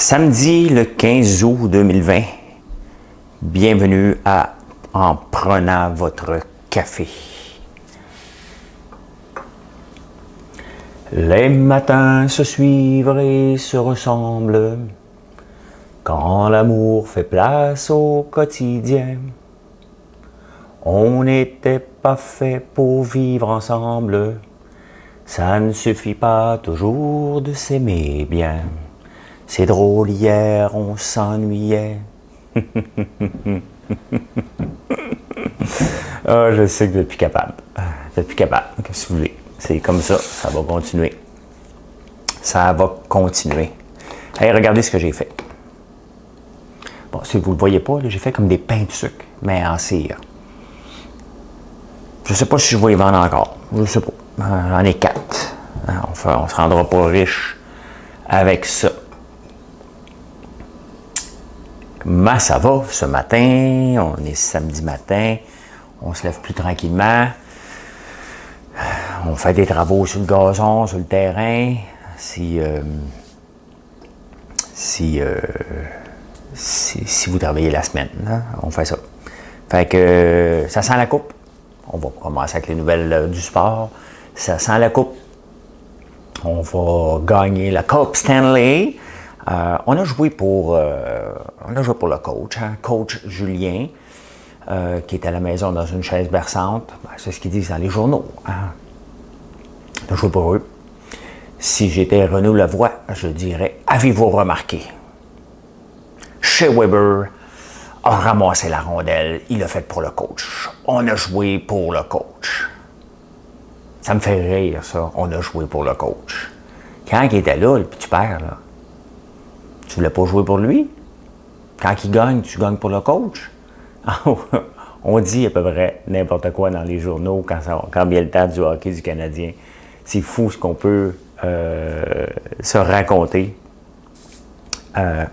Samedi le 15 août 2020, bienvenue à En prenant votre café. Les matins se suivent et se ressemblent quand l'amour fait place au quotidien. On n'était pas fait pour vivre ensemble, ça ne suffit pas toujours de s'aimer bien. C'est drôle, hier on s'ennuyait. Ah, je sais que vous n'êtes plus capable. Vous n'êtes plus capable, qu'est-ce que vous voulez? C'est comme ça, ça va continuer. Ça va continuer. Hey, regardez ce que j'ai fait. Bon, si vous ne le voyez pas, j'ai fait comme des pains de sucre, mais en cire. Je ne sais pas si je vais y vendre encore. Je ne sais pas. J'en ai 4. On ne se rendra pas riche avec ça. Comment ça va ce matin? On est samedi matin. On se lève plus tranquillement. On fait des travaux sur le gazon, sur le terrain. Si vous travaillez la semaine, hein, on fait ça. Fait que ça sent la coupe. On va commencer avec les nouvelles du sport. Ça sent la coupe. On va gagner la Coupe Stanley. On a joué pour le coach, hein, coach Julien, qui est à la maison dans une chaise berçante. Ben, c'est ce qu'ils disent dans les journaux. Hein. On a joué pour eux. Si j'étais Renaud Lavoie, je dirais, avez-vous remarqué? Shea Weber a ramassé la rondelle, il l'a fait pour le coach. On a joué pour le coach. Ça me fait rire, ça. On a joué pour le coach. Quand il était là, puis tu perds, là. Tu voulais pas jouer pour lui? Quand il gagne, tu gagnes pour le coach? On dit à peu près n'importe quoi dans les journaux quand vient le temps du hockey du Canadien. C'est fou ce qu'on peut se raconter.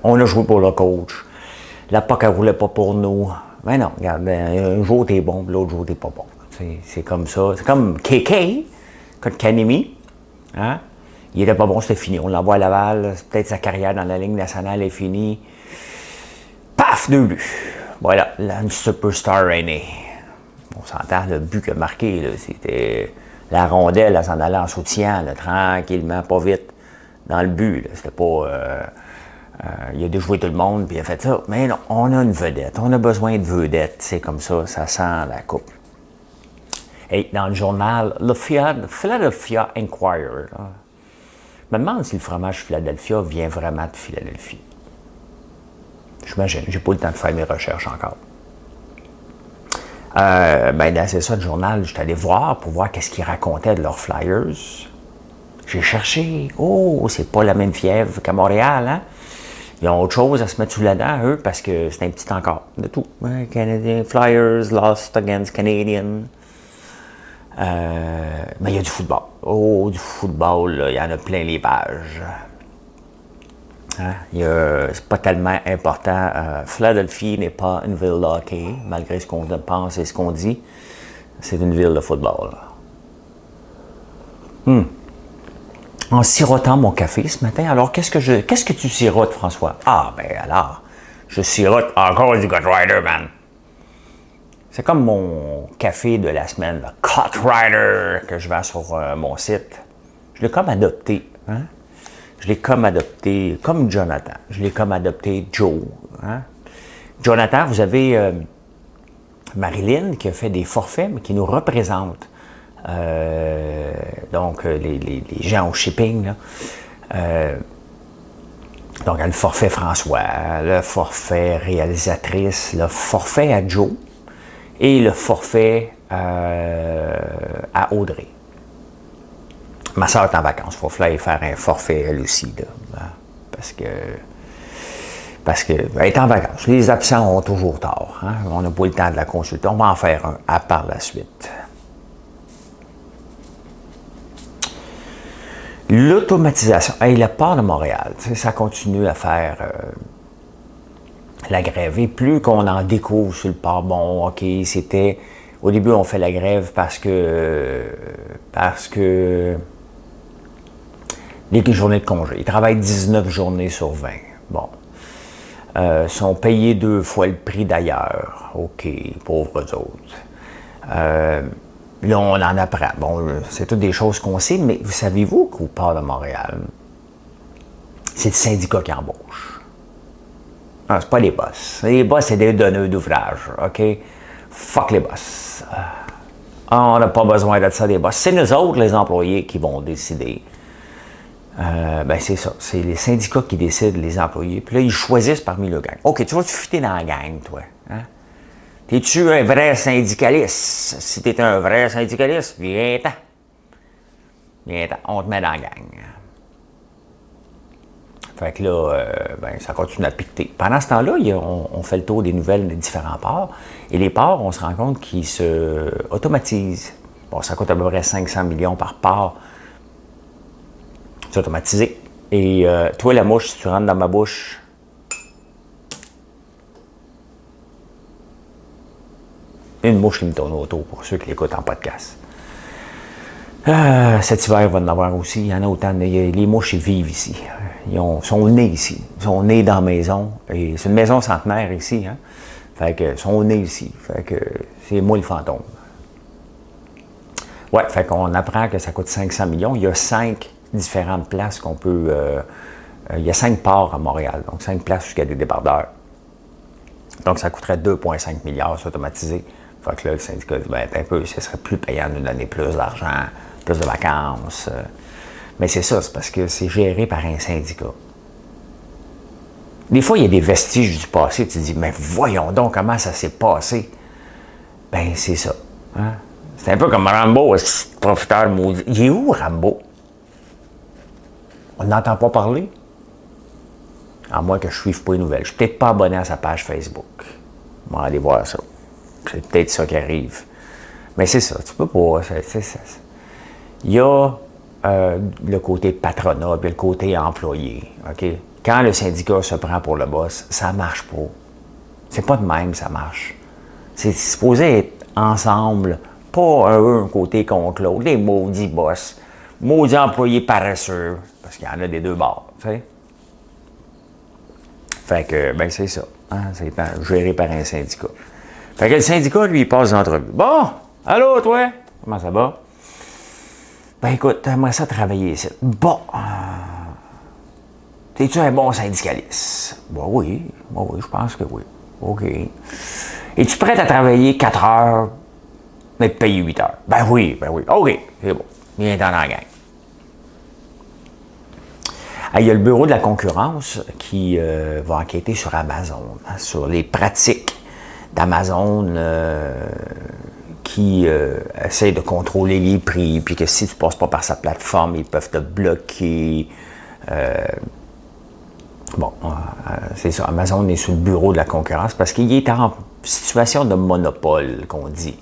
On a joué pour le coach. La POC, elle ne roulait pas pour nous. Mais non, regarde, un jour t'es bon, l'autre jour t'es pas bon. C'est comme ça. C'est comme KK, Kotkaniemi. Hein? Il était pas bon, c'était fini. On l'envoie à Laval. Peut-être sa carrière dans la Ligue nationale est finie. Paf, 2 buts. Voilà, une superstar est née. On s'entend, le but qu'il a marqué, là, c'était la rondelle, elle s'en allait en soutien, là, tranquillement, pas vite, dans le but. Là. C'était pas... il a déjoué tout le monde, puis il a fait ça. Mais non, on a une vedette. On a besoin de vedettes. C'est comme ça sent la coupe. Et dans le journal, le Philadelphia Inquirer, là, je me demande si le fromage Philadelphia vient vraiment de Philadelphie. J'imagine, j'ai pas eu le temps de faire mes recherches encore. C'est ça le journal, je suis allé voir pour voir qu'est-ce qu'ils racontaient de leurs flyers. J'ai cherché, c'est pas la même fièvre qu'à Montréal, hein? Ils ont autre chose à se mettre sous la dent, eux, parce que c'est un petit encore de tout. Ouais, Canadian Flyers, lost against Canadian. Mais il y a du football. Du football, il y en a plein les pages. Hein? C'est pas tellement important. Philadelphie n'est pas une ville de hockey, malgré ce qu'on pense et ce qu'on dit. C'est une ville de football. En sirotant mon café ce matin, alors qu'est-ce que tu sirotes, François? Alors, je sirote encore du Cutrider, man. C'est comme mon café de la semaine, le Cutrider, que je vends sur mon site. Je l'ai comme adopté, hein? Je l'ai comme adopté, comme Jonathan. Je l'ai comme adopté Joe. Hein? Jonathan, vous avez Marilyn qui a fait des forfaits, mais qui nous représente. Donc, les gens au shipping. Là. Donc, le forfait François, le forfait réalisatrice, le forfait à Joe et le forfait à Audrey. Ma soeur est en vacances. Il faut aller faire un forfait, elle aussi. Là, parce qu'elle est en vacances. Les absents ont toujours tort. Hein? On n'a pas eu le temps de la consulter. On va en faire un par la suite. L'automatisation. Le port de Montréal, ça continue à faire la grève. Et plus qu'on en découvre sur le port, bon, OK, c'était... Au début, on fait la grève parce que les journées de congé. Ils travaillent 19 journées sur 20. Bon. Sont payés 2 fois le prix d'ailleurs. OK, pauvres autres. Là, on en apprend. Bon, c'est toutes des choses qu'on sait, mais vous savez-vous qu'au port de Montréal, c'est le syndicat qui embauche. Non, c'est pas les boss. Les boss, c'est des donneurs d'ouvrage, OK? Fuck les boss. On n'a pas besoin de ça, des boss. C'est nous autres, les employés, qui vont décider. Ben c'est ça. C'est les syndicats qui décident, les employés. Puis là, ils choisissent parmi le gang. OK, tu vas-tu fitter dans la gang, toi? Hein? T'es-tu un vrai syndicaliste? Si t'es un vrai syndicaliste, viens-t'en. Viens-t'en, on te met dans la gang. Fait que là, ben, ça continue à piqueter. Pendant ce temps-là, on fait le tour des nouvelles des différents ports. Et les ports, on se rend compte qu'ils se automatisent. Bon, ça coûte à peu près 500 millions par port. C'est automatisé. Et toi, la mouche, si tu rentres dans ma bouche, une mouche qui me tourne autour pour ceux qui l'écoutent en podcast. Cet hiver, il va en avoir aussi. Il y en a autant. Les mouches, ils vivent ici. Ils sont nés ici. Ils sont nés dans la maison. Et c'est une maison centenaire ici. Hein? Fait que, ils sont nés ici. Fait que c'est moi le fantôme. Ouais, fait qu'on apprend que ça coûte 500 millions. Il y a 5 différentes places qu'on peut... il y a 5 ports à Montréal. Donc 5 places jusqu'à des débardeurs. Donc ça coûterait 2,5 milliards s'automatiser. Fait que là, le syndicat dit, ben, un peu, ce serait plus payant de nous donner plus d'argent, plus de vacances. Mais c'est ça, c'est parce que c'est géré par un syndicat. Des fois, il y a des vestiges du passé. Tu te dis, mais voyons donc comment ça s'est passé. Ben, c'est ça. Hein? C'est un peu comme Rambo, ce profiteur maudit. Il est où, Rambo? On n'entend pas parler? À moins que je ne suive pas les nouvelles. Je ne suis peut-être pas abonné à sa page Facebook. On va aller voir ça. C'est peut-être ça qui arrive. Mais c'est ça, tu peux pas. Il y a le côté patronat et le côté employé. Okay? Quand le syndicat se prend pour le boss, ça ne marche pas. C'est pas de même, ça marche. C'est supposé être ensemble, pas un côté contre l'autre. Les maudits boss, maudits employés paresseux, parce qu'il y en a des deux bords. Tu sais? Fait que, ben c'est ça. Hein? C'est géré par un syndicat. Fait que le syndicat, lui, il passe l'entrevue. Bon, allô, toi? Comment ça va? Ben écoute, j'aimerais ça travailler ici. Bon, t'es-tu un bon syndicaliste? Ben oui, je pense que oui. OK. Es-tu prêt à travailler 4 heures, mais te payer 8 heures? Ben oui. OK, c'est bon. Viens dans la gang. Il y a le bureau de la concurrence qui va enquêter sur Amazon, hein, sur les pratiques d'Amazon qui essaie de contrôler les prix, puis que si tu ne passes pas par sa plateforme, ils peuvent te bloquer. C'est ça, Amazon est sur le bureau de la concurrence parce qu'il est en situation de monopole, qu'on dit.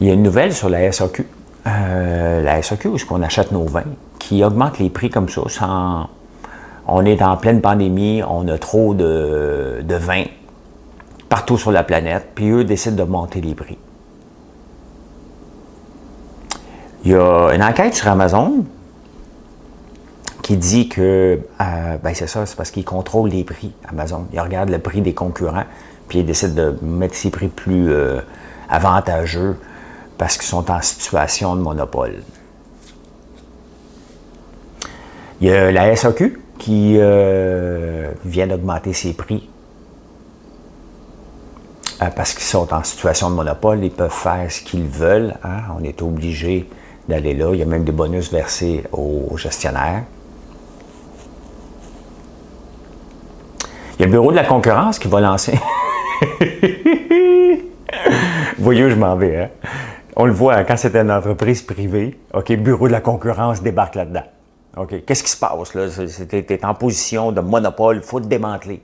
Il y a une nouvelle sur la SAQ. La SAQ, où est-ce qu'on achète nos vins, qui augmente les prix comme ça. On est en pleine pandémie, on a trop de vin partout sur la planète, puis eux décident de monter les prix. Il y a une enquête sur Amazon qui dit que, ben c'est ça, c'est parce qu'ils contrôlent les prix, Amazon. Ils regardent le prix des concurrents, puis ils décident de mettre ces prix plus avantageux parce qu'ils sont en situation de monopole. Il y a la SAQ qui vient d'augmenter ses prix parce qu'ils sont en situation de monopole, ils peuvent faire ce qu'ils veulent. Hein? On est obligé d'aller là. Il y a même des bonus versés aux gestionnaires. Il y a le bureau de la concurrence qui va lancer. Voyez où je m'en vais. Hein? On le voit hein, quand c'est une entreprise privée. OK, le bureau de la concurrence débarque là-dedans. OK, qu'est-ce qui se passe là? Tu es en position de monopole, il faut te démanteler.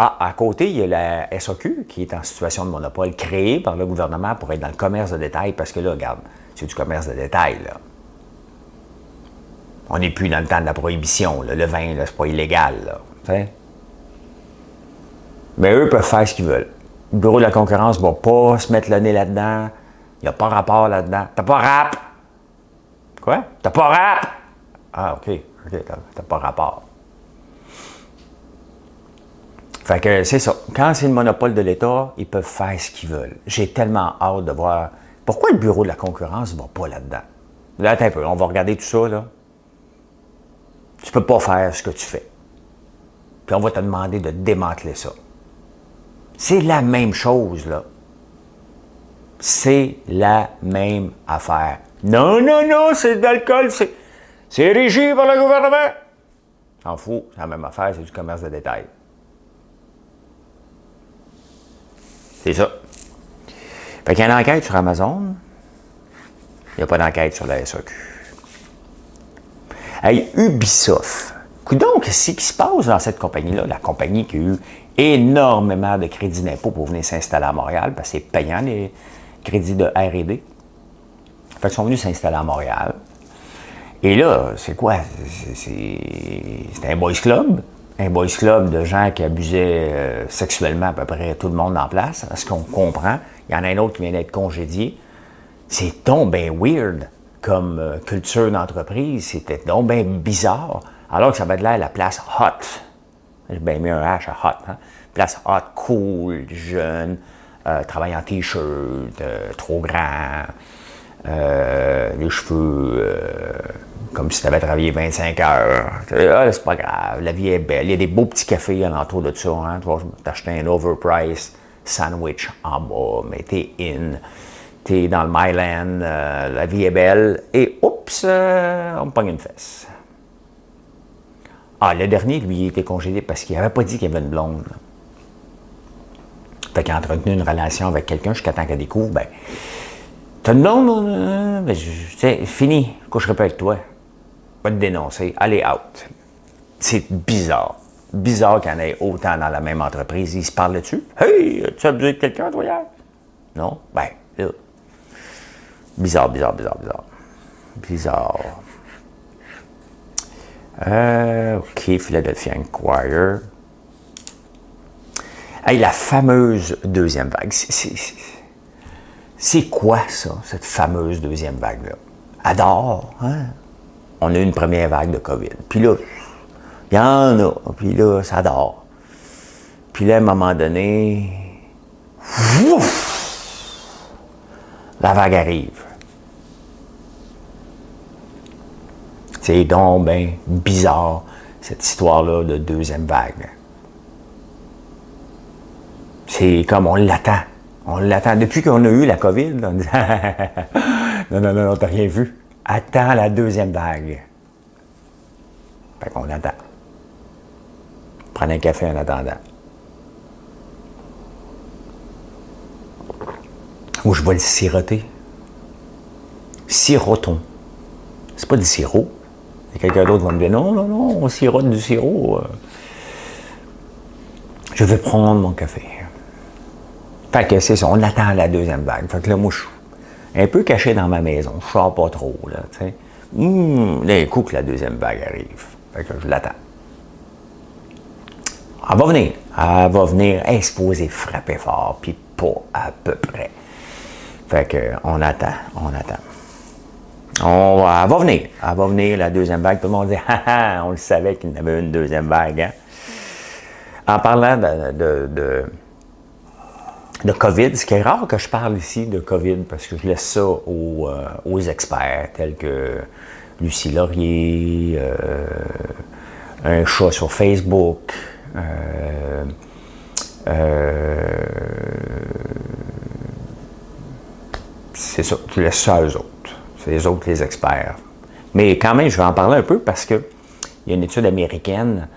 Ah, à côté, il y a la SAQ qui est en situation de monopole créée par le gouvernement pour être dans le commerce de détail parce que là, regarde, c'est du commerce de détail. Là. On n'est plus dans le temps de la prohibition. Là. Le vin, c'est pas illégal. Là, t'sais? Mais eux peuvent faire ce qu'ils veulent. Le bureau de la concurrence ne va pas se mettre le nez là-dedans. Il n'y a pas rapport là-dedans. T'as pas rap? Quoi? T'as pas rap? Ah, OK, t'as pas rapport. Fait que c'est ça. Quand c'est le monopole de l'État, ils peuvent faire ce qu'ils veulent. J'ai tellement hâte de voir pourquoi le bureau de la concurrence ne va pas là-dedans. Là, attends un peu, on va regarder tout ça, là. Tu peux pas faire ce que tu fais. Puis on va te demander de démanteler ça. C'est la même chose, là. C'est la même affaire. Non, non, non, c'est de l'alcool, c'est régi par le gouvernement. S'en fout, c'est la même affaire, c'est du commerce de détail. C'est ça. Fait qu'il y a une enquête sur Amazon. Il n'y a pas d'enquête sur la SAQ. Hey, Ubisoft. Coudonc, qu'est-ce qui se passe dans cette compagnie-là? La compagnie qui a eu énormément de crédits d'impôt pour venir s'installer à Montréal, parce que c'est payant les crédits de R&D. Fait qu'ils sont venus s'installer à Montréal. Et là, c'est quoi? C'est un boys club. Un boys club de gens qui abusaient sexuellement à peu près tout le monde en place. À ce qu'on comprend. Il y en a un autre qui vient d'être congédié. C'est donc bien weird comme culture d'entreprise. C'était donc bien bizarre. Alors que ça avait de l'air la place hot. J'ai bien mis un H à hot. Hein? Place hot, cool, jeune, travaille en t-shirt, trop grand, les cheveux comme si tu avais travaillé 25 heures. Ah, c'est pas grave, la vie est belle. Il y a des beaux petits cafés alentour de ça. Hein? Tu vas t'acheter un overpriced sandwich en bas, mais t'es in. T'es dans le Myland, la vie est belle. Et oups, on me pogne une fesse. Ah, le dernier, lui, il était congédié parce qu'il n'avait pas dit qu'il y avait une blonde. Fait qu'il a entretenu une relation avec quelqu'un jusqu'à temps qu'elle découvre, ben, t'as une blonde? Ben, c'est fini, je ne coucherai pas avec toi. Va te dénoncer, allez out. C'est bizarre. Bizarre qu'il y en ait autant dans la même entreprise. Ils se parlent dessus. Hey, tu as abusé de quelqu'un, toi, hier? Non? Ben, là. Bizarre, bizarre, bizarre, bizarre. Bizarre. OK, Philadelphia Inquirer. Hey, la fameuse deuxième vague. C'est quoi, ça, cette fameuse deuxième vague-là? Adore, hein? On a eu une première vague de COVID. Puis là, il y en a. Puis là, ça dort. Puis là, à un moment donné, ouf, la vague arrive. C'est donc bien bizarre, cette histoire-là de deuxième vague. C'est comme on l'attend. On l'attend. Depuis qu'on a eu la COVID, on dit non, non, non, t'as rien vu. Attends la deuxième vague. Fait qu'on attend. Prendre un café en attendant. Ou je vais le siroter. Sirotons. C'est pas du sirop. Et quelqu'un d'autre va me dire non, non, non, on sirote du sirop. Je vais prendre mon café. Fait que c'est ça, on attend la deuxième vague. Fait que là, moi, je suis un peu caché dans ma maison. Je sors pas trop, là, tu sais. D'un coup que la deuxième vague arrive. Fait que je l'attends. Elle va venir. Elle va venir exposer, frapper fort, puis pas à peu près. Fait que on attend, on attend. Elle va venir. Elle va venir, la deuxième vague. Tout le monde dit, ah, on le savait qu'il y en avait une deuxième vague. Hein? En parlant de COVID, ce qui est rare que je parle ici de COVID, parce que je laisse ça aux experts, tels que Lucie Laurier, un chat sur Facebook, c'est ça, je laisse ça à eux autres. C'est les autres, les experts. Mais quand même, je vais en parler un peu parce qu'il y a une étude américaine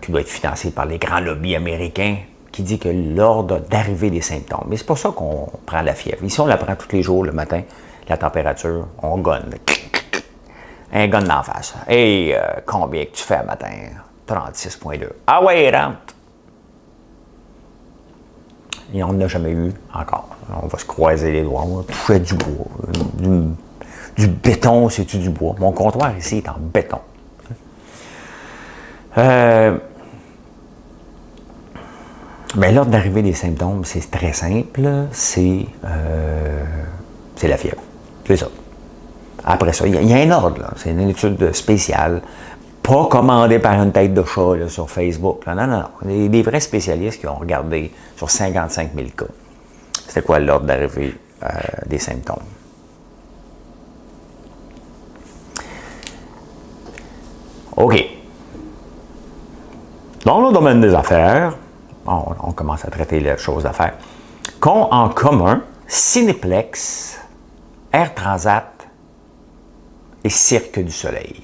qui doit être financée par les grands lobbies américains qui dit que lors d'arrivée des symptômes, mais c'est pour ça qu'on prend la fièvre. Ici, on la prend tous les jours le matin, la température, on gonne. Un gonne d'en face. Et combien que tu fais le matin? 36,2. Ah ouais, rentre! Et on n'a jamais eu encore. On va se croiser les doigts. On va toucher du bois. Du béton, c'est-tu du bois? Mon comptoir ici est en béton. Mais l'ordre d'arrivée des symptômes, c'est très simple. C'est la fièvre. C'est ça. Après ça, il y a un ordre, là. C'est une étude spéciale. Pas commandée par une tête de chat là, sur Facebook. Là. Non, non, non. Des vrais spécialistes qui ont regardé sur 55 000 cas. C'était quoi l'ordre d'arrivée des symptômes? OK. Dans le domaine des affaires, on commence à traiter les choses d'affaires, qu'ont en commun Cinéplex, Air Transat et Cirque du Soleil.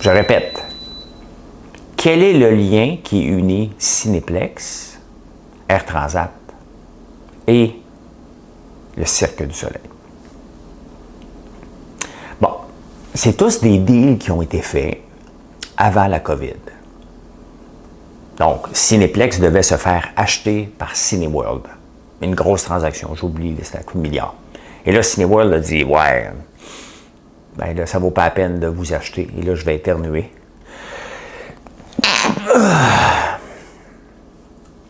Je répète, quel est le lien qui unit Cinéplex, Air Transat et le Cirque du Soleil? Bon, c'est tous des deals qui ont été faits avant la COVID. Donc, Cinéplex devait se faire acheter par Cineworld. Une grosse transaction, j'oublie, c'était à coup de milliards. Et là, Cineworld a dit, ouais, ben là, ça vaut pas la peine de vous acheter. Et là, je vais éternuer.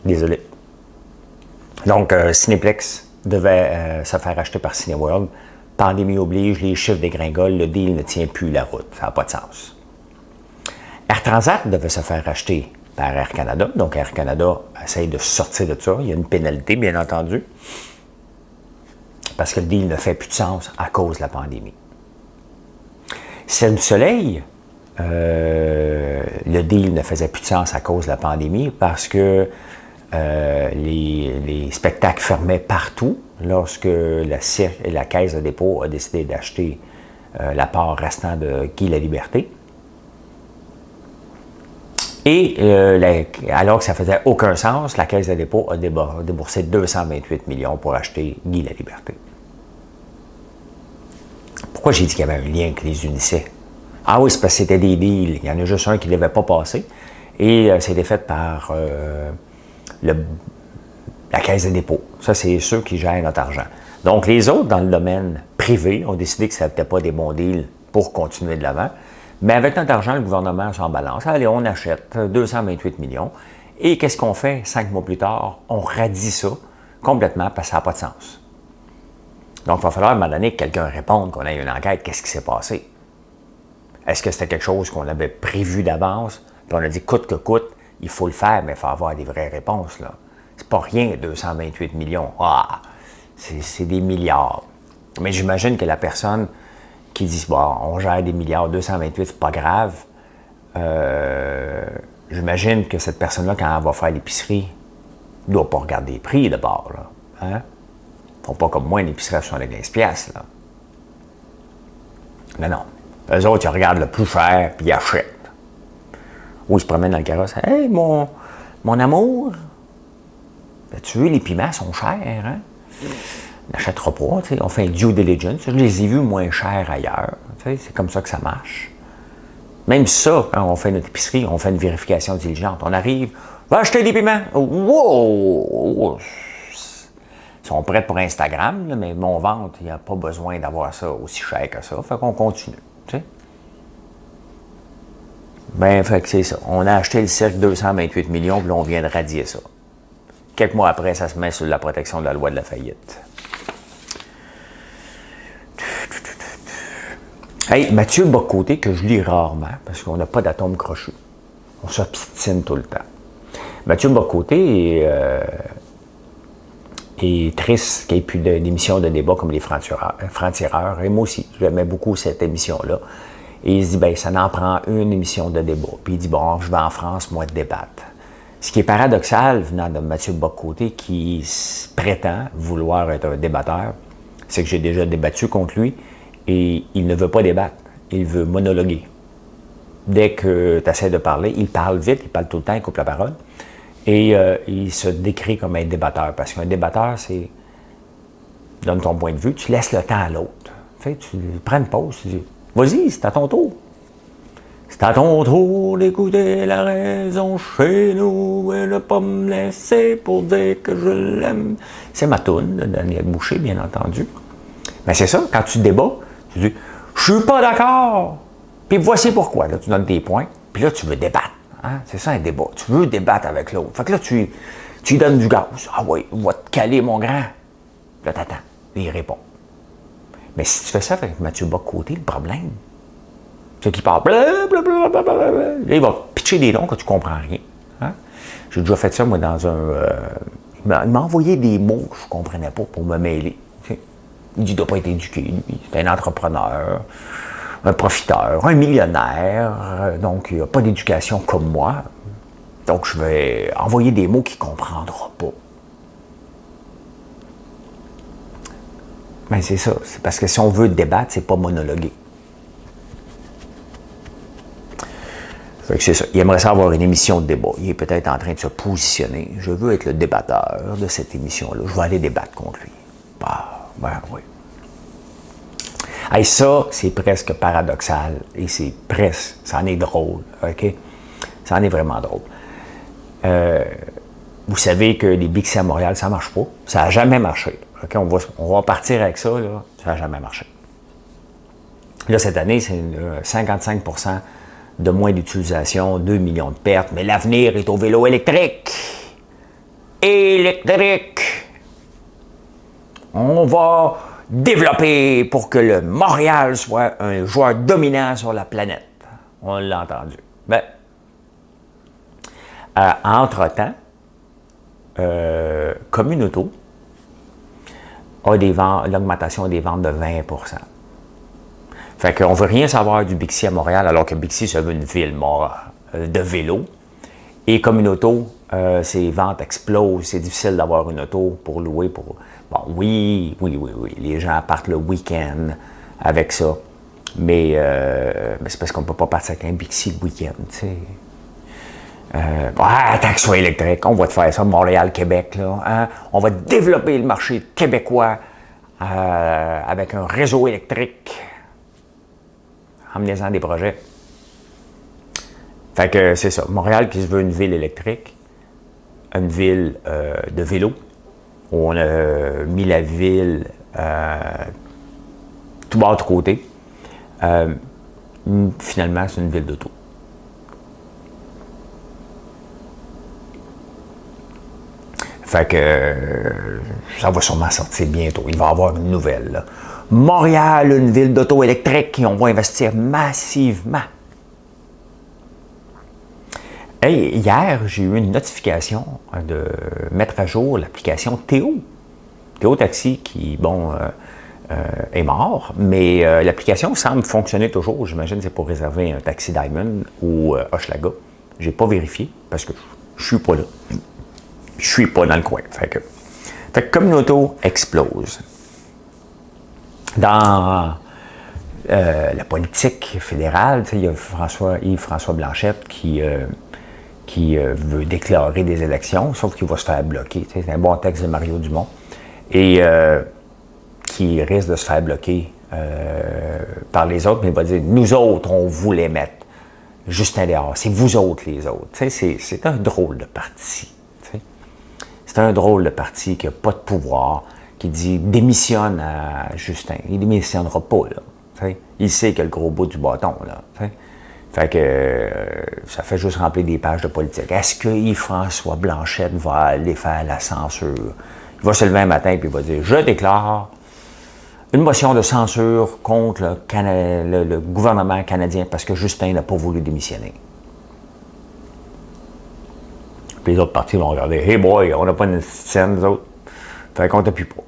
Désolé. Donc, Cinéplex devait se faire acheter par Cineworld. Pandémie oblige, les chiffres dégringolent, le deal ne tient plus la route. Ça n'a pas de sens. Air Transat devait se faire acheter par Air Canada. Donc, Air Canada essaye de sortir de ça. Il y a une pénalité, bien entendu, parce que le deal ne fait plus de sens à cause de la pandémie. Cirque du Soleil, le deal ne faisait plus de sens à cause de la pandémie parce que les spectacles fermaient partout lorsque la Caisse de dépôt a décidé d'acheter la part restant de Guy Laliberté. Et alors que ça faisait aucun sens, la Caisse de dépôt a déboursé 228 millions pour acheter Guy Laliberté. Pourquoi j'ai dit qu'il y avait un lien qui les unissait? Ah oui, c'est parce que c'était des deals. Il y en a juste un qui ne devait pas passer. Et c'était fait par la Caisse de dépôt. Ça, c'est ceux qui gèrent notre argent. Donc, les autres, dans le domaine privé, ont décidé que ce n'était pas des bons deals pour continuer de l'avant. Mais avec notre argent, le gouvernement s'en balance. Allez, on achète 228 millions. Et qu'est-ce qu'on fait 5 mois plus tard? On radie ça complètement parce que ça n'a pas de sens. Donc, il va falloir à un moment donné que quelqu'un réponde, qu'on ait une enquête. Qu'est-ce qui s'est passé? Est-ce que c'était quelque chose qu'on avait prévu d'avance? Puis on a dit coûte que coûte, il faut le faire, mais il faut avoir des vraies réponses. Là. C'est pas rien, 228 millions. Ah, c'est des milliards. Mais j'imagine que la personne qui dit, bon, on gère des milliards, 228, c'est pas grave. J'imagine que cette personne-là, quand elle va faire l'épicerie, ne doit pas regarder les prix d'abord. Là. Hein? Ils font pas comme moi une épicerie à 75$. Là. Mais non. Eux autres, ils regardent le plus cher, puis ils achètent. Ou ils se promènent dans le carrosse. « Hey, mon amour, as-tu vu, les piments sont chers, hein? » On n'achètera pas, tu sais. On fait un due diligence. Je les ai vus moins chers ailleurs. Tu sais, c'est comme ça que ça marche. Même ça, quand on fait notre épicerie, on fait une vérification diligente. On arrive, va acheter des piments. Wow! Ils sont prêts pour Instagram, là, mais mon ventre, il n'y a pas besoin d'avoir ça aussi cher que ça. Fait qu'on continue. Tu sais. Ben, fait que c'est ça. On a acheté le cirque 228 millions, puis là, on vient de radier ça. Quelques mois après, ça se met sur la protection de la loi de la faillite. Hey, Mathieu Bocoté, que je lis rarement, parce qu'on n'a pas d'atome crochu. On s'obstine tout le temps. Mathieu Bocoté est triste qu'il n'y ait plus d'émissions de débat comme les francs-tireurs. Et moi aussi, j'aimais beaucoup cette émission-là. Et il se dit, bien, ça n'en prend une émission de débat. Puis il dit, bon, je vais en France, moi, débattre. Ce qui est paradoxal venant de Mathieu Bocoté, qui prétend vouloir être un débatteur, c'est que j'ai déjà débattu contre lui et il ne veut pas débattre. Il veut monologuer. Dès que tu essaies de parler, il parle vite, il parle tout le temps, il coupe la parole. Et il se décrit comme un débatteur. Parce qu'un débatteur, c'est donne ton point de vue, tu laisses le temps à l'autre. Tu sais, tu prends une pause, tu dis, vas-y, c'est à ton tour. C'est à ton tour d'écouter la raison chez nous et ne pas me laisser pour dire que je l'aime. C'est ma toune de Daniel Boucher, bien entendu. Mais c'est ça, quand tu débats, tu dis « Je suis pas d'accord ». Puis voici pourquoi. Là, tu donnes tes points. Puis là, tu veux débattre. Hein? C'est ça un débat. Tu veux débattre avec l'autre. Fait que là, tu lui donnes du gaz. « Ah oui, va te caler, mon grand. » Là, t'attends. il répond. Mais si tu fais ça avec Mathieu Bock-Côté, le problème, c'est qu'il parle blablabla. Là, il va pitcher des noms que tu ne comprends rien. Hein? J'ai déjà fait ça, moi, dans un... il m'a envoyé des mots que je ne comprenais pas pour me mêler. Il dit, il ne doit pas être éduqué, lui. C'est un entrepreneur, un profiteur, un millionnaire, donc il n'a pas d'éducation comme moi. Donc, je vais envoyer des mots qu'il ne comprendra pas. Mais c'est ça. C'est parce que si on veut débattre, c'est pas monologuer. Fait que c'est ça. Il aimerait ça avoir une émission de débat. Il est peut-être en train de se positionner. Je veux être le débatteur de cette émission-là. Je vais aller débattre contre lui. Ah, ben oui. Hey, ça, c'est presque paradoxal. Et c'est presque, ça en est drôle. OK? Ça en est vraiment drôle. Vous savez que les Bixi à Montréal, ça ne marche pas. Ça n'a jamais marché. Okay? On va partir avec ça. Là. Ça n'a jamais marché. Là, cette année, c'est 55% de moins d'utilisation, 2 millions de pertes. Mais l'avenir est au vélo électrique. Électrique! On va développer pour que le Montréal soit un joueur dominant sur la planète. On l'a entendu. Ben, entre-temps, Communauto a l'augmentation des ventes de 20%. Fait qu'on ne veut rien savoir du Bixi à Montréal, alors que Bixi, ça veut une ville de vélo. Et Communauto, ses ventes explosent. C'est difficile d'avoir une auto pour louer. Bon, oui. Les gens partent le week-end avec ça. Mais c'est parce qu'on ne peut pas partir avec un Bixi le week-end, tu sais. Tant que ce soit électrique, on va te faire ça, Montréal-Québec, là. Hein? On va développer le marché québécois avec un réseau électrique. Emmenez-en des projets. Fait que c'est ça. Montréal qui se veut une ville électrique, une ville de vélo, où on a mis la ville tout bas de côté. Finalement, c'est une ville d'auto. Fait que ça va sûrement sortir bientôt. Il va y avoir une nouvelle. Là. Montréal, une ville d'auto électrique, et on va investir massivement. Hey, hier, j'ai eu une notification de mettre à jour l'application Théo. Théo Taxi qui, est mort, mais l'application semble fonctionner toujours. J'imagine que c'est pour réserver un taxi Diamond ou Hochelaga. Je n'ai pas vérifié parce que je ne suis pas là. Je ne suis pas dans le coin. Fait que Communauto explose. Dans la politique fédérale, il y a Yves-François Blanchette qui veut déclarer des élections, sauf qu'il va se faire bloquer. C'est un bon texte de Mario Dumont. Et qui risque de se faire bloquer par les autres, mais il va dire, nous autres, on voulait mettre Justin dehors. C'est vous autres, les autres. C'est un drôle de parti. C'est un drôle de parti qui n'a pas de pouvoir, qui dit démissionne à Justin. Il ne démissionnera pas, là. Il sait qu'il a le gros bout du bâton, là. Fait que ça fait juste remplir des pages de politique. Est-ce que Yves-François Blanchette va aller faire la censure? Il va se lever un matin et il va dire « Je déclare une motion de censure contre le gouvernement canadien parce que Justin n'a pas voulu démissionner. » Puis les autres partis vont regarder « Hey boy, on n'a pas une scène, nous autres. » Fait qu'on t'appuie pas.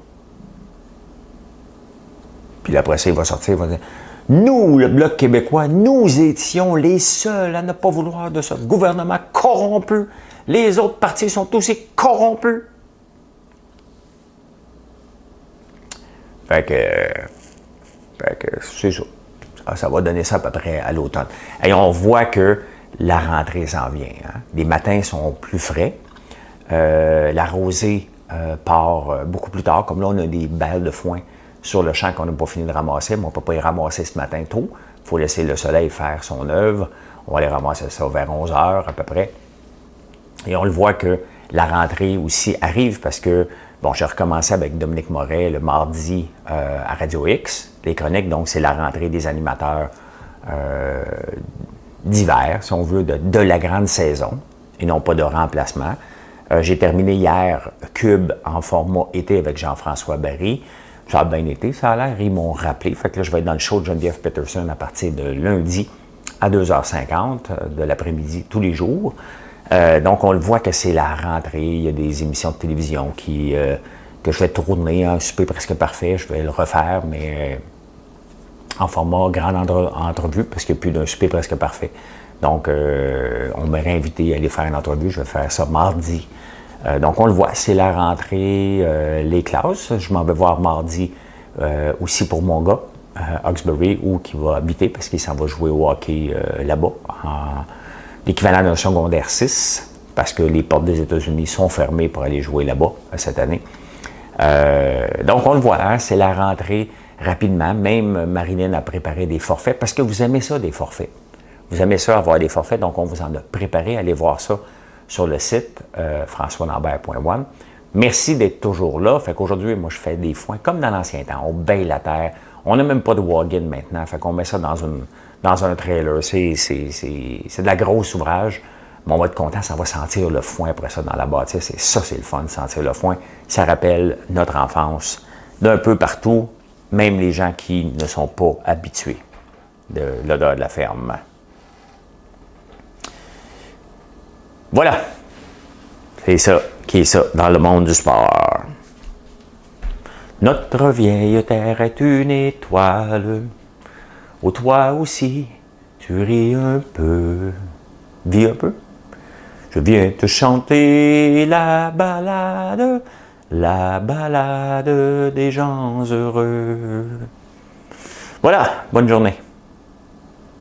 Puis après ça, il va sortir, il va dire « Nous, le Bloc québécois, nous étions les seuls à ne pas vouloir de ce gouvernement corrompu. Les autres partis sont aussi corrompus. » Fait que c'est ça. Ça va donner ça à peu près à l'automne. Et on voit que la rentrée s'en vient. Hein? Les matins sont plus frais. La rosée part beaucoup plus tard. Comme là, on a des balles de foin sur le champ qu'on n'a pas fini de ramasser, mais on ne peut pas y ramasser ce matin tôt. Il faut laisser le soleil faire son œuvre. On va aller ramasser ça vers 11 heures à peu près. Et on le voit que la rentrée aussi arrive parce que, bon, j'ai recommencé avec Dominique Moret le mardi à Radio X, les chroniques, donc c'est la rentrée des animateurs d'hiver, si on veut, de la grande saison, et non pas de remplacement. J'ai terminé hier Cube en format été avec Jean-François Barry. ça a bien été, ça a l'air. Ils m'ont rappelé. Fait que là, je vais être dans le show de Geneviève Peterson à partir de lundi à 2h50 de l'après-midi, tous les jours. Donc, on le voit que c'est la rentrée. Il y a des émissions de télévision que je vais tourner. Un souper presque parfait. Je vais le refaire, mais en format grande entrevue, parce qu'il n'y a plus d'un souper presque parfait. Donc, on m'a réinvité à aller faire une entrevue. Je vais faire ça mardi. Donc, on le voit, c'est la rentrée, les classes. Je m'en vais voir mardi aussi pour mon gars, Hawkesbury, où il va habiter, parce qu'il s'en va jouer au hockey là-bas, l'équivalent d'un secondaire 6, parce que les portes des États-Unis sont fermées pour aller jouer là-bas cette année. Donc, on le voit, hein, c'est la rentrée rapidement. Même Marilyn a préparé des forfaits, parce que vous aimez ça, des forfaits. Vous aimez ça, avoir des forfaits, donc on vous en a préparé. Allez voir ça sur le site françoislambert.one. Merci d'être toujours là. Fait qu'aujourd'hui, moi, je fais des foins comme dans l'ancien temps. On baille la terre. On n'a même pas de wagon maintenant. Fait qu'on met ça dans un trailer. C'est de la grosse ouvrage. Mais on va être content, ça va sentir le foin après ça dans la bâtisse. Et ça, c'est le fun, sentir le foin. Ça rappelle notre enfance d'un peu partout, même les gens qui ne sont pas habitués de l'odeur de la ferme. Voilà, c'est ça qui est ça dans le monde du sport. Notre vieille terre est une étoile, ô toi aussi, tu ris un peu, vis un peu. Je viens te chanter la balade des gens heureux. Voilà, bonne journée.